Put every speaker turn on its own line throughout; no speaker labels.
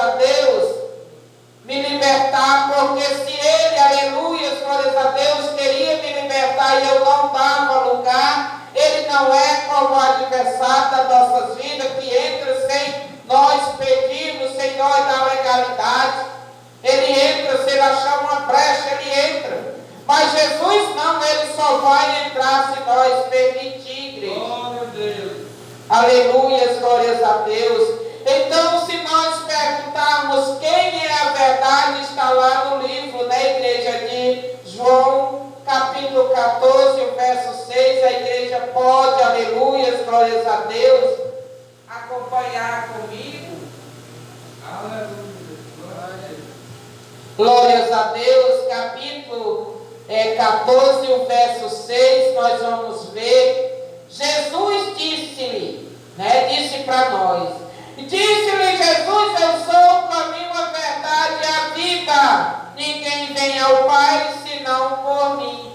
a Deus, me libertar, porque se Ele, aleluia, glórias a Deus, queria me libertar e eu não dava lugar, Ele não é como o adversário das nossas vidas, que entra sem nós pedirmos, sem nós dar legalidade. Ele entra, se ele achar uma brecha, ele entra. Mas Jesus não, Ele só vai entrar se nós permitir, igreja.
Glória a Deus.
Aleluia, glórias a Deus. Então, se nós perguntarmos quem é a verdade, está lá no livro, na igreja de João, capítulo 14, o verso 6, a igreja pode, aleluia, glórias a Deus, acompanhar comigo.
Aleluia.
Glórias a Deus, capítulo 14, o verso 6, nós vamos ver. Jesus disse-lhe, disse para nós, disse-lhe Jesus, eu sou o caminho, a verdade e a vida, ninguém vem ao Pai senão por mim.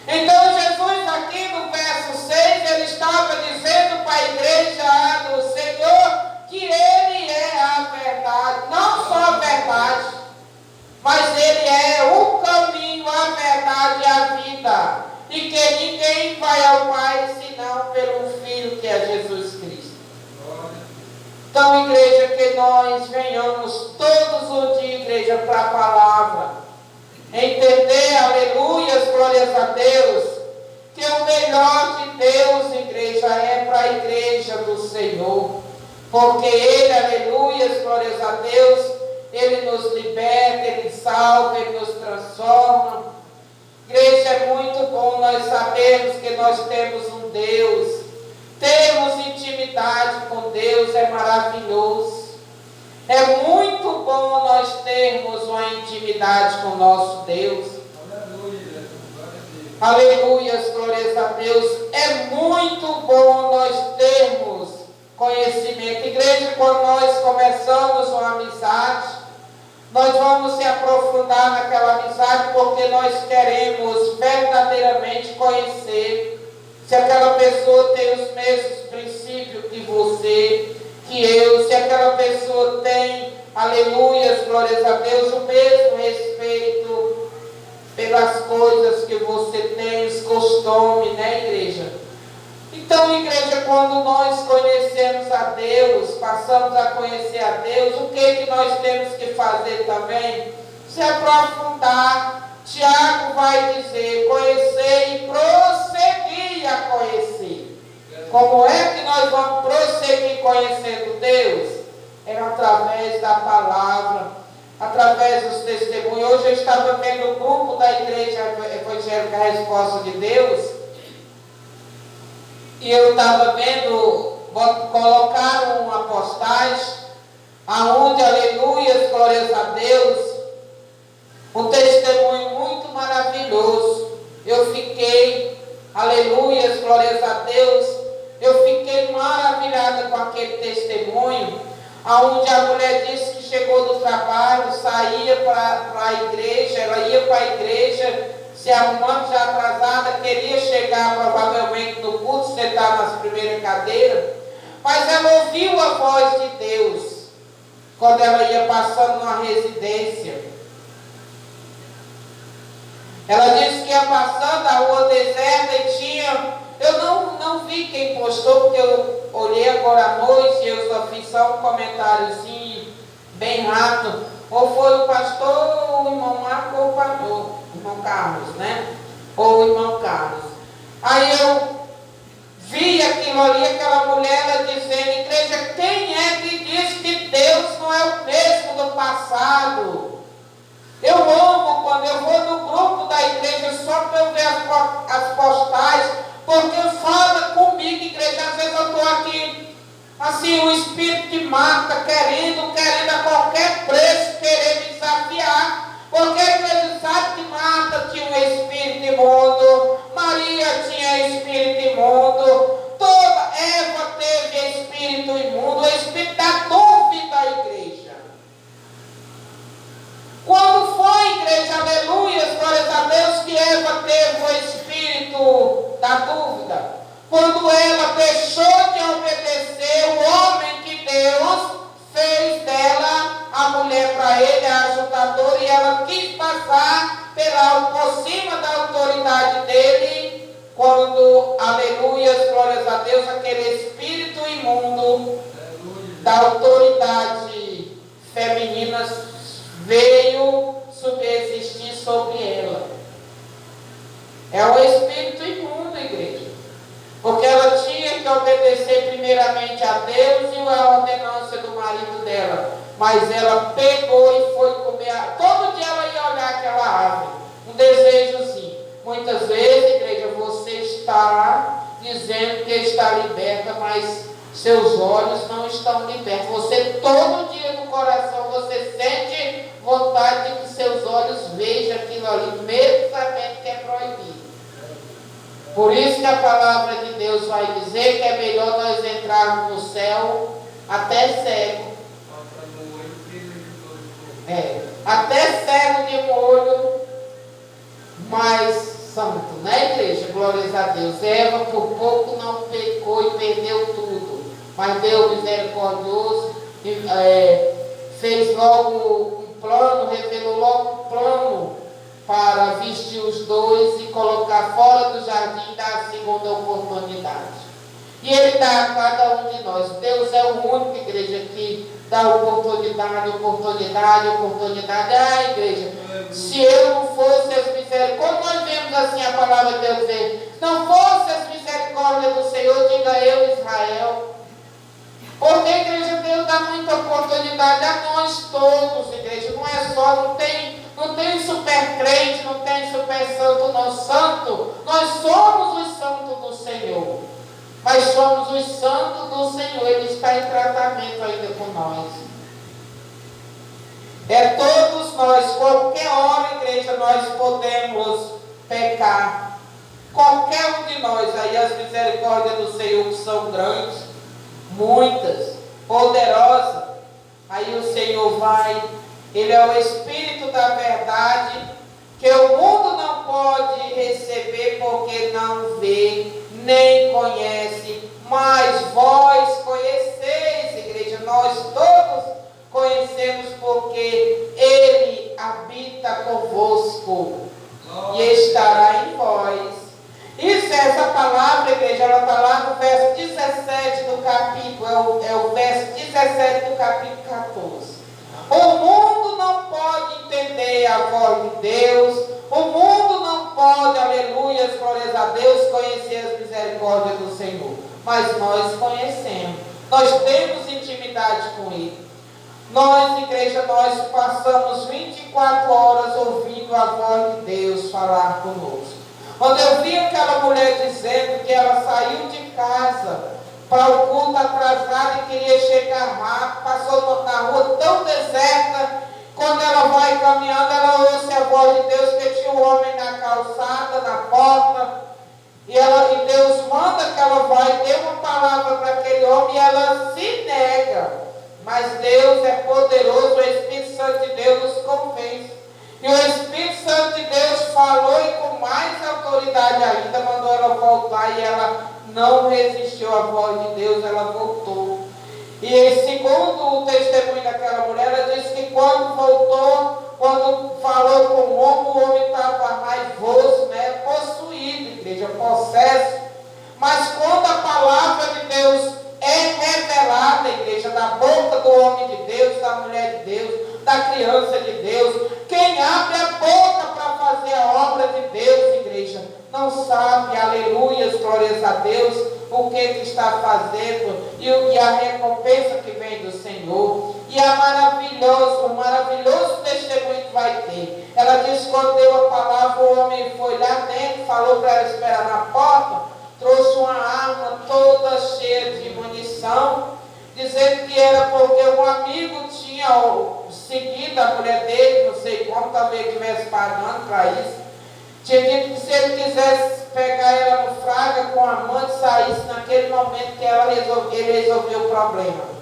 Então Jesus aqui no verso 6, ele estava dizendo para a igreja do Senhor, que Ele é a verdade, não só a verdade, mas Ele é o caminho, a verdade e a vida, e que ninguém vai ao Pai senão pelo Filho, que é Jesus Cristo. Então, igreja, que nós venhamos todos os dias, igreja, para a palavra, entender, aleluia, glórias a Deus, que o melhor de Deus, igreja, é para a igreja do Senhor, porque Ele, aleluia, glórias a Deus, Ele nos liberta, Ele salva, Ele nos transforma. Igreja, é muito bom nós sabermos que nós temos um Deus, termos intimidade com Deus é maravilhoso. É muito bom nós termos uma intimidade com o nosso Deus. Aleluia, glórias a Deus. É muito bom nós termos conhecimento. Igreja, quando nós começamos uma amizade, nós vamos se aprofundar naquela amizade porque nós queremos verdadeiramente conhecer se aquela pessoa tem os mesmos princípios que você, que eu, se aquela pessoa tem, aleluia, glórias a Deus, o mesmo respeito pelas coisas que você tem, os costumes, igreja? Então, igreja, quando nós conhecemos a Deus, passamos a conhecer a Deus, o que nós temos que fazer também? Se aprofundar. Tiago vai dizer, conhecer e prosseguir a conhecer. Como é que nós vamos prosseguir conhecendo Deus? É através da palavra, através dos testemunhos. Hoje eu estava vendo o grupo da Igreja Evangélica Resposta de Deus, e eu estava vendo, colocaram uma postagem, aonde, aleluia, glórias a Deus, um testemunho muito maravilhoso. Eu fiquei, aleluia, glórias a Deus, eu fiquei maravilhada com aquele testemunho, aonde a mulher disse que chegou do trabalho, saía para a igreja, ela ia para a igreja, se arrumando já atrasada, queria chegar provavelmente no culto, sentar nas primeiras cadeiras, mas ela ouviu a voz de Deus, quando ela ia passando numa residência. Ela disse que ia passando a rua deserta e tinha... Eu não vi quem postou, porque eu olhei agora à noite e eu só fiz só um comentáriozinho bem rápido. Ou foi o pastor, ou o irmão Marco, ou o pastor, o irmão Carlos, Ou o irmão Carlos. Aí eu vi aquilo ali, aquela mulher ela dizendo, igreja, quem é que diz que Deus não é o mesmo do passado? Eu amo quando eu vou no grupo da igreja só para eu ver as postagens, porque fala comigo, igreja. Às vezes eu estou aqui, assim, o espírito que mata, querendo a qualquer preço, querer me desafiar, porque a igreja sabe que mata tinha um espírito imundo, Maria tinha espírito imundo, toda Eva teve espírito imundo, o espírito da dúvida, igreja. Quando foi, igreja, aleluia, glórias a Deus, que Eva teve o espírito da dúvida? Quando ela deixou de obedecer o homem que Deus fez passar por cima da autoridade dele, quando, aleluia, glórias a Deus, aquele espírito imundo da autoridade feminina veio subsistir sobre ela. É o espírito imundo, igreja. Porque ela tinha que obedecer primeiramente a Deus e a ordenança do marido dela. Mas ela pegou e foi comer. Todo dia ela ia olhar aquela árvore. Um desejozinho. Muitas vezes, igreja, você está dizendo que está liberta, mas seus olhos não estão libertos. Você, todo dia no coração, você sente vontade de que seus olhos vejam aquilo ali, mesmo sabendo que é proibido. Por isso que a palavra de Deus vai dizer que é melhor nós entrarmos no céu até cego. Até cego de molho, mas santo, né, igreja? Glórias a Deus. Eva por pouco não pecou e perdeu tudo, mas Deus misericordioso fez logo um plano, revelou logo um plano para vestir os dois e colocar fora do jardim, dar a segunda oportunidade. E Ele dá a cada um de nós. Deus é o único, igreja, que dá oportunidade. Ah, igreja, se eu não fosse as misericórdias, quando nós vemos assim a palavra de Deus dizer, não fosse as misericórdias do Senhor, diga eu, Israel. Porque, igreja, Deus dá muita oportunidade a nós todos, igreja. Não é só, não tem super crente, não tem super santo, não. Santo, nós somos os santos do Senhor. Mas somos os santos do Senhor. Ele está em tratamento ainda com nós. Todos nós, qualquer hora, igreja, nós podemos pecar. Qualquer um de nós, aí as misericórdias do Senhor que são grandes, muitas, poderosas. Aí o Senhor vai, Ele é o Espírito da verdade, que o mundo não pode receber porque não vê, nem conhece, mas vós conheceis, igreja, nós todos conhecemos porque Ele habita convosco e estará em vós. Isso, essa palavra, igreja, ela está lá no verso 17 do capítulo, é o verso 17 do capítulo 14. O mundo não pode entender a voz de Deus, o mundo não pode, aleluia, glórias a Deus, conhecer as misericórdias do Senhor, mas nós conhecemos, nós temos intimidade com Ele. Nós, igreja, nós passamos 24 horas ouvindo a voz de Deus falar conosco. Quando eu vi aquela mulher dizendo que ela saiu de casa para o culto atrasado e queria chegar rápido, passou na rua tão deserta, quando ela vai caminhando, ela ouve a voz de Deus, que tinha um homem na calçada, na porta, e Deus manda que ela vai, dê uma palavra para aquele homem e ela se nega. Mas Deus é poderoso, o Espírito Santo de Deus nos convence. E o Espírito Santo de Deus falou e com mais autoridade ainda mandou ela voltar e ela não resistiu à voz de Deus, ela voltou. E segundo o testemunho daquela mulher, ela disse que quando voltou, quando falou com o homem estava raivoso, né, possuído, igreja, possesso. Mas quando a palavra de Deus é revelada, igreja, da boca do homem de Deus, da mulher de Deus, da criança de Deus, quem abre a boca para fazer a obra de Deus, igreja, não sabe, aleluias, glórias a Deus, o que está fazendo e a recompensa que vem do Senhor. E o maravilhoso testemunho que vai ter. Ela disse que quando deu a palavra, o homem foi lá dentro, falou para ela esperar na porta, trouxe uma arma toda cheia de munição, dizendo que era porque um amigo tinha seguido a mulher dele, não sei como, talvez estivesse pagando para isso. Tinha dito que se ele quisesse pegar ela no fraga com a amante, saísse naquele momento que ele resolveu o problema.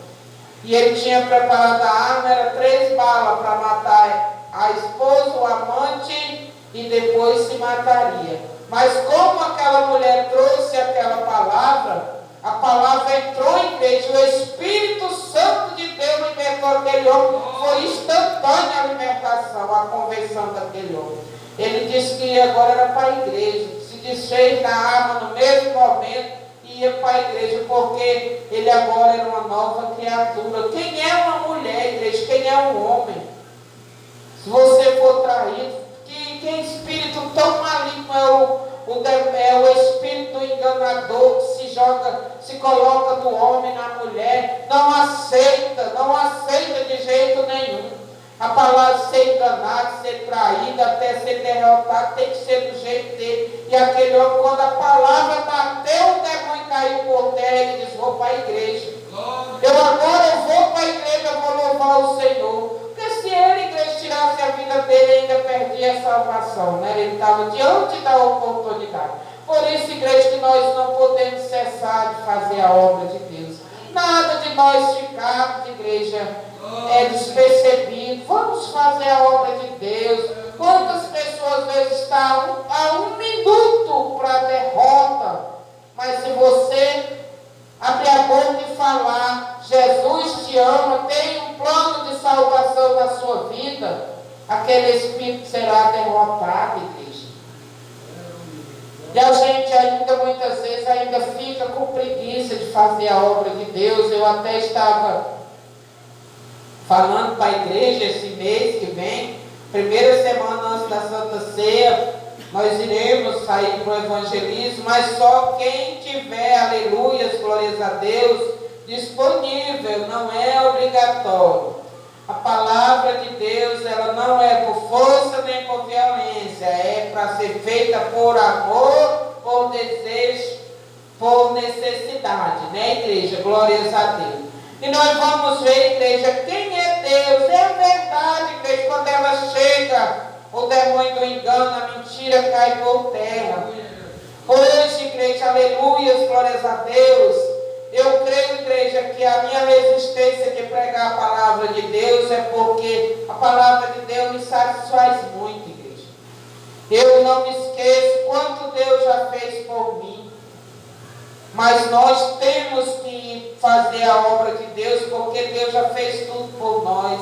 E ele tinha preparado a arma, era 3 balas para matar a esposa, o amante, e depois se mataria. Mas como aquela mulher trouxe aquela palavra, a palavra entrou em igreja, o Espírito Santo de Deus libertou com aquele homem, foi instantânea a libertação, a conversão daquele homem. Ele disse que agora era para a igreja, se desfez da arma no mesmo momento e ia para a igreja, porque ele agora era uma nova criatura. Quem é uma mulher, igreja? Quem é um homem? Se você for traído, que espírito tão maligno é o espírito enganador que se coloca no homem, na mulher, não aceita de jeito nenhum. A palavra ser enganado, ser traído, até ser derrotado, tem que ser do jeito dele. E aquele homem, quando a palavra bateu, o demônio caiu por terra, ele disse: vou para a igreja. Eu vou para a igreja, eu vou louvar o Senhor. Porque se ele, igreja, tirasse a vida dele, ainda perdia a salvação, né? Ele estava diante da oportunidade. Por isso, igreja, que nós não podemos cessar de fazer a obra de Deus. Nada de nós ficarmos, igreja, despercebido. Vamos fazer a obra de Deus. Quantas pessoas às vezes estão a um minuto para a derrota, mas se você abrir a boca e falar: Jesus te ama, tem um plano de salvação na sua vida, aquele espírito será derrotado, igreja. E a gente ainda, muitas vezes, ainda fica com preguiça de fazer a obra de Deus. Eu até estava falando para a igreja esse mês que vem, primeira semana antes da Santa Ceia, nós iremos sair para o evangelismo, mas só quem tiver, aleluias, glórias a Deus, disponível, não é obrigatório. A palavra de Deus, ela não é por força nem por violência, é para ser feita por amor, por desejo, por necessidade, né, igreja? Glórias a Deus. E nós vamos ver, igreja, quem é Deus. É a verdade, igreja, quando ela chega, o demônio do engano, a mentira cai por terra. Hoje, igreja, aleluias, glórias a Deus. Eu creio, igreja, que a minha resistência de pregar a palavra de Deus é porque a palavra de Deus me satisfaz muito, igreja. Eu não me esqueço quanto Deus já fez por mim. Mas nós temos que fazer a obra de Deus, porque Deus já fez tudo por nós.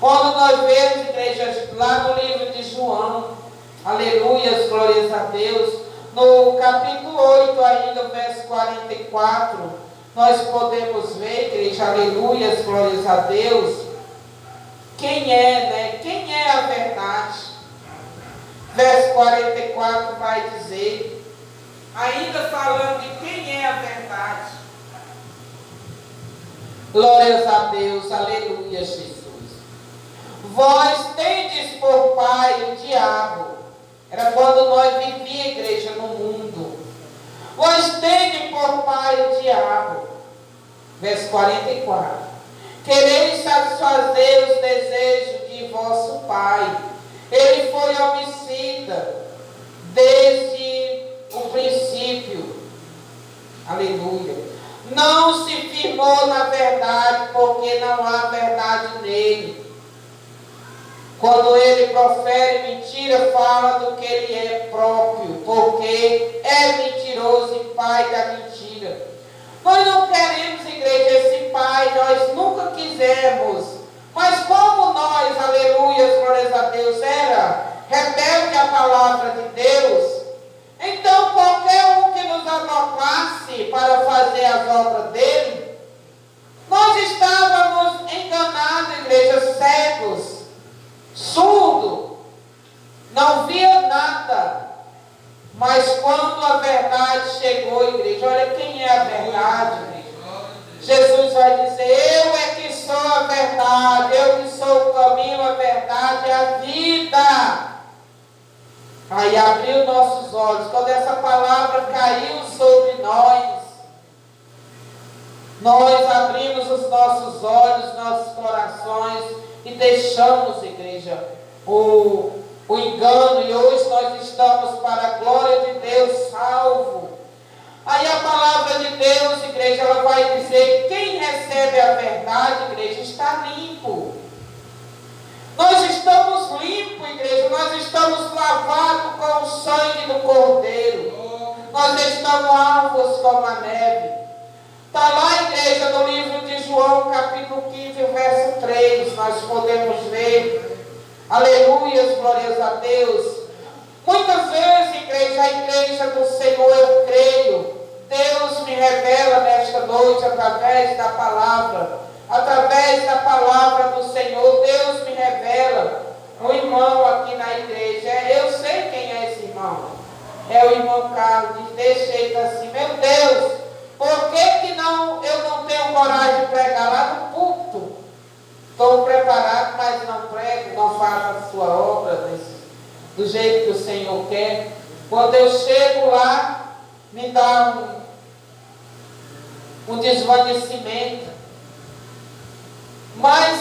Quando nós vemos, igreja, lá no livro de João, aleluias, glórias a Deus, no capítulo 8 ainda, verso 44, nós podemos ver, igreja, aleluias, glórias a Deus, quem é, né? Quem é a verdade? Verso 44 vai dizer, ainda falando de quem é a verdade. Glórias a Deus, aleluia, Jesus. Vós tendes por pai o diabo. Era quando nós vivíamos, igreja, no mundo. Vós tendes por pai o diabo. Verso 44. Quereis satisfazer os desejos de vosso pai. Ele foi homicida desde o princípio. Aleluia. Não se firmou na verdade, porque não há verdade nele. Quando ele profere mentira, fala do que ele é próprio, porque é mentiroso e pai da mentira. Nós não queremos, igreja, esse pai, nós nunca quisemos. Mas como nós, aleluia, glórias a Deus, era rebelde à palavra de Deus, então qualquer um que nos anotasse para fazer as obras dele, nós estávamos enganados, igreja, cegos, surdo, não via nada. Mas quando a verdade chegou, igreja, olha quem é a verdade, igreja. Jesus vai dizer: eu é que sou a verdade, eu que sou o caminho, a verdade e a vida. Aí abriu nossos olhos. Quando essa palavra caiu sobre nós abrimos os nossos olhos, nossos corações e deixamos, igreja, o engano, e hoje nós estamos, para a glória de Deus, salvo. Aí a palavra de Deus, igreja, ela vai dizer: quem recebe a verdade, igreja, está limpo. Nós estamos limpos, igreja, nós estamos lavados com o sangue do Cordeiro. Nós estamos alvos como a neve. Está lá, igreja, no livro de João, capítulo 15, verso 3, nós podemos ver. Aleluias, glórias a Deus. Muitas vezes, igreja, a igreja do Senhor, eu creio, Deus me revela nesta noite através da palavra do Senhor, Deus me revela um irmão aqui na igreja. Eu sei quem é esse irmão. É o irmão Carlos. Diz desse jeito assim: meu Deus, por que eu não tenho coragem de pregar lá no púlpito? Estou preparado, mas não prego, não faço a sua obra do jeito que o Senhor quer. Quando eu chego lá, me dá um desvanecimento. Mas,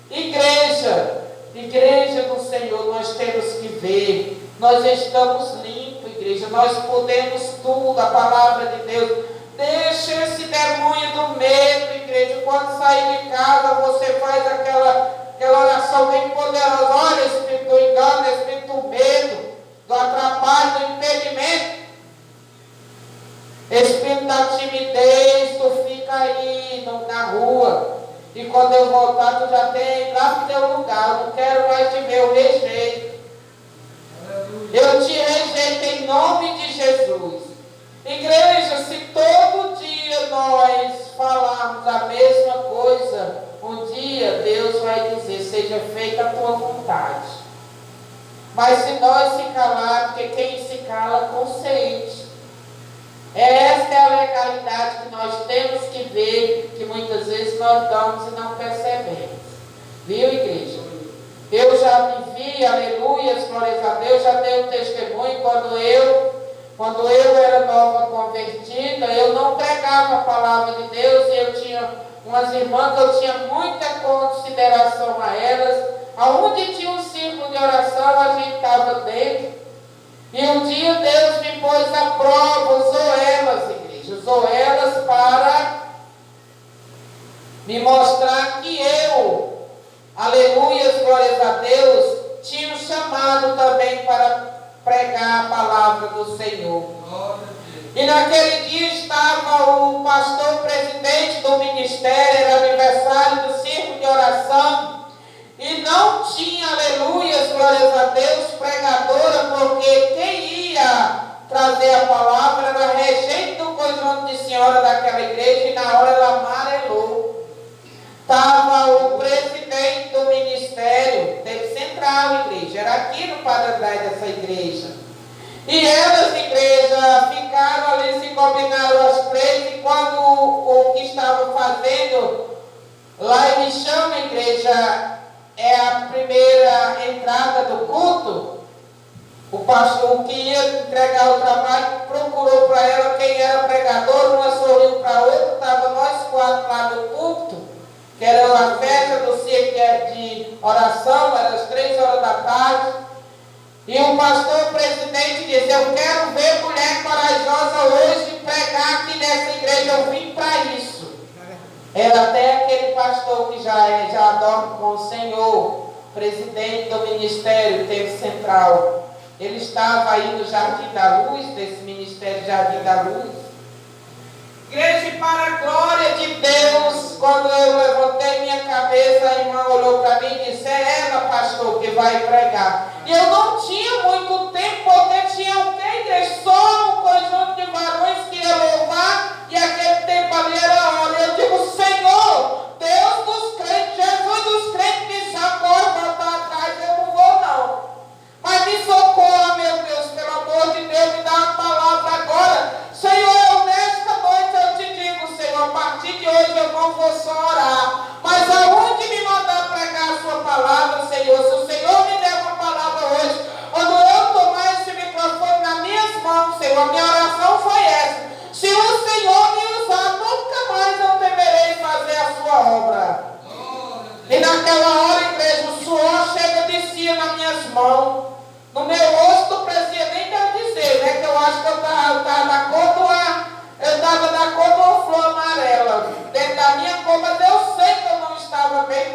igreja do Senhor, nós temos que ver, nós estamos limpos, igreja, nós podemos tudo, a palavra de Deus. Deixa esse demônio do medo, igreja. Quando sair de casa, você faz aquela oração bem poderosa. Olha, espírito do engano, espírito do medo, do atrapalho, do impedimento, espírito da timidez, tu fica aí na rua. E quando eu voltar, tu já tem lá no teu lugar. Eu não quero mais te ver, eu rejeito. Eu te rejeito em nome de Jesus. Igreja, se todo dia nós falarmos a mesma coisa, um dia Deus vai dizer: seja feita a tua vontade. Mas se nós se calarmos, porque quem se cala consente. Esta é a legalidade que nós temos que ver, que muitas vezes nós damos e não percebemos. Viu, igreja? Eu já vivi, aleluias, glórias a Deus, já dei um testemunho quando eu era nova convertida, eu não pregava a palavra de Deus e eu tinha umas irmãs que eu tinha muita consideração a elas. Aonde tinha um círculo de oração, a gente estava dentro. E um dia Deus me pôs à prova, usou elas, igreja, usou elas para me mostrar que eu, aleluias, glórias a Deus, tinha um chamado também para pregar a palavra do Senhor. E naquele dia estava o pastor presidente do ministério, era aniversário do círculo de oração, e não tinha, aleluias, glórias a Deus, pregadora, porque quem ia trazer a palavra era regente do conjunto de senhora daquela igreja, e na hora ela amarelou. Estava o presidente do ministério, teve central igreja, era aqui no Padre André dessa igreja. E elas, igreja, ficaram ali, se combinaram as três, e quando o que estava fazendo, lá ele chama, igreja, é a primeira entrada do culto, o pastor que ia entregar o trabalho procurou para ela quem era pregador, uma sorriu para a outra, estava nós quatro lá no culto, que era a festa do círculo de oração, era às 3 horas da tarde, e o pastor presidente disse: eu quero ver mulher corajosa hoje pregar aqui nessa igreja, eu vim para isso. Era até aquele pastor que já dorme com o Senhor, presidente do ministério, teve central. Ele estava aí no Jardim da Luz, desse ministério Jardim da Luz. Igreja, e para a glória de Deus, quando eu levantei minha cabeça, a irmã olhou para mim e disse: é ela, pastor, que vai pregar. E eu não tinha muito tempo, porque tinha o quê, igreja? Só um conjunto de varões que ia louvar, e aquele tempo ali era a hora. Eu digo: Senhor, Deus dos crentes, Jesus dos crentes, me socorre, voltar atrás, eu não vou não. Mas me socorra, meu Deus, pelo amor de Deus, me dá uma palavra agora. Senhor, nesta noite eu te digo, Senhor, a partir de hoje eu não vou só orar, mas aonde me mandar pregar a sua palavra, Senhor, se o Senhor me der uma palavra hoje, quando eu tomar esse microfone nas minhas mãos, Senhor, a minha oração foi essa: se o Senhor me usar, nunca mais eu temerei fazer a sua obra. E naquela hora, igreja, o suor chega de si nas minhas mãos, no meu rosto não precisa nem dizer, né, que eu acho que eu estava da cor da flor amarela, dentro da minha cor, mas eu sei que eu não estava bem,